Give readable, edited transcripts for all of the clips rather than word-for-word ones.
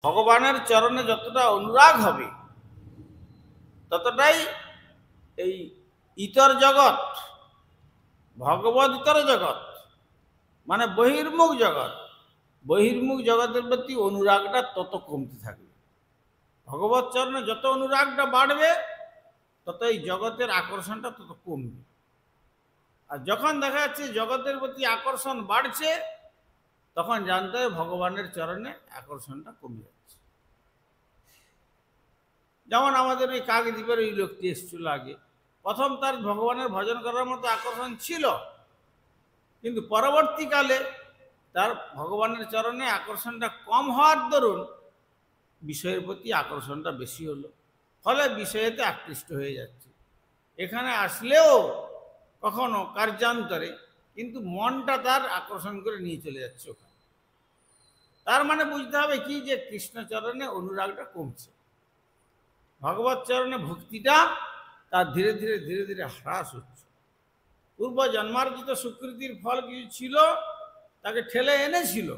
ভগবানের চরণে যতটা অনুরাগ হবে ততটাই এই ইতর জগৎ, ভগবদ ইতর জগৎ মানে বহির্মুখ জগৎ, বহির্মুখ জগতের প্রতি অনুরাগটা তত কমতে থাকবে। ভগবত চরণে যত অনুরাগটা বাড়বে তত এই জগতের আকর্ষণটা তত কমবে। আর যখন দেখা যাচ্ছে জগতের প্রতি আকর্ষণ বাড়ছে তখন জানতে হবে ভগবানের চরণে আকর্ষণটা কমে যাচ্ছে। যেমন আমাদের ওই কাকদ্বীপের ওই লোকটি এসেছিল আগে, প্রথম তার ভগবানের ভজন করার মতো আকর্ষণ ছিল, কিন্তু পরবর্তীকালে তার ভগবানের চরণে আকর্ষণটা কম হওয়ার দরুন বিষয়ের প্রতি আকর্ষণটা বেশি হলো, ফলে বিষয়েতে আকৃষ্ট হয়ে যাচ্ছে। এখানে আসলেও কখনো কার্যান্তরে কিন্তু মনটা তার আকর্ষণ করে নিয়ে চলে যাচ্ছে ওখানে। তার মানে বুঝতে হবে কি, যে কৃষ্ণচরণে অনুরাগটা কমছে, ভগবত চরণে ভক্তিটা তার ধীরে ধীরে ধীরে ধীরে হ্রাস হচ্ছে। পূর্ব জন্মার্জিত সুকৃতির ফল কিছু ছিল, তাকে ঠেলে এনেছিল,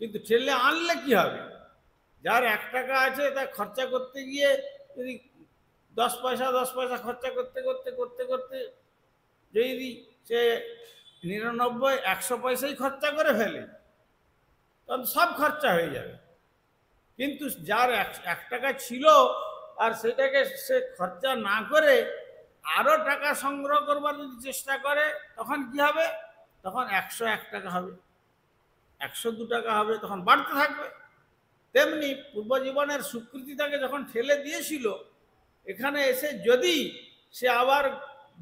কিন্তু ঠেলে আনলে কি হবে? যার 1 টাকা আছে তা খরচা করতে গিয়ে যদি 10 পয়সা খরচা করতে করতে করতে করতে যদি সে 99 100 পয়সাই খরচা করে ফেলে তখন সব খরচা হয়ে যাবে। কিন্তু যার 1 টাকা ছিল আর সেটাকে সে খরচা না করে আরও টাকা সংগ্রহ করবার যদি চেষ্টা করে তখন কি হবে? তখন 101 টাকা হবে, 102 টাকা হবে, তখন বাড়তে থাকবে। তেমনি পূর্বজীবনের সুকৃতি তাকে যখন ঠেলে দিয়েছিল, এখানে এসে যদি সে আবার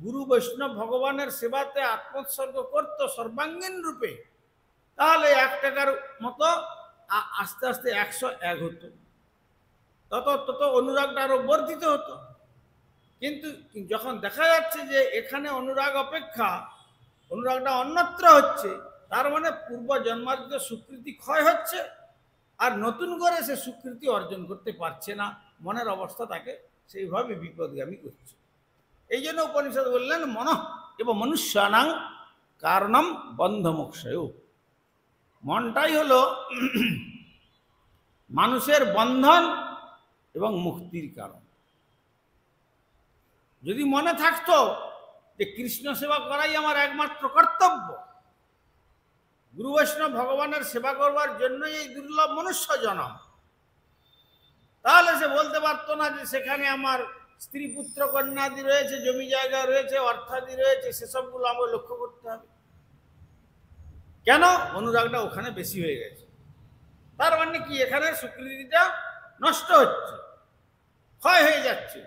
গুরু বৈষ্ণব ভগবানের সেবাতে আত্মোৎসর্গ করত সর্বাঙ্গীন রূপে, তাহলে 1 টাকার মতো আস্তে আস্তে 101 হতো, তত অনুরাগটা আরো বর্ধিত হতো। কিন্তু যখন দেখা যাচ্ছে যে এখানে অনুরাগ অপেক্ষা অনুরাগটা অন্যত্র হচ্ছে, তার মানে পূর্ব জন্মার্জিত স্বীকৃতি ক্ষয় হচ্ছে, আর নতুন করে সে স্বীকৃতি অর্জন করতে পারছে না, মনের অবস্থা তাকে সেইভাবে বিপদগামী করছে। এই জন্য উপনিষদ বললেন মন এবং মনুষ্যানাং কারণম বন্ধমোক্ষয়। মনটাই হলো মানুষের বন্ধন এবং মুক্তির কারণ। যদি মনে থাকতো যে কৃষ্ণ সেবা করাই আমার একমাত্র কর্তব্য, গুরু বৈষ্ণব ভগবানের সেবা করবার জন্যই এই দুর্লভ মনুষ্য জন্ম, তাহলে সে বলতে পারতো না যে সেখানে আমার স্ত্রী পুত্র কন্যাদি রয়েছে, জমি জায়গা রয়েছে, অর্থাদি রয়েছে, সেসবগুলো আমাকে লক্ষ্য করতে হবে। কেন? অনুরাগটা ওখানে বেশি হয়ে গেছে। তার মানে কি, এখানে স্বীকৃতিটা নষ্ট হচ্ছে, ক্ষয় হয়ে যাচ্ছে।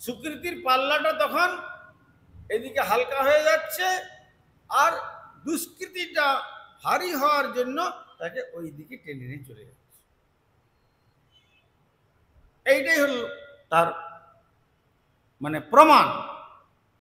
স্বীকৃতির পাল্লাটা তখন এদিকে হালকা হয়ে যাচ্ছে, আর দুষ্কৃতিটা ভারী হওয়ার জন্য তাকে ওই দিকে টেনে নিয়ে চলে যাচ্ছে। এইটাই হল তার মানে প্রমাণ।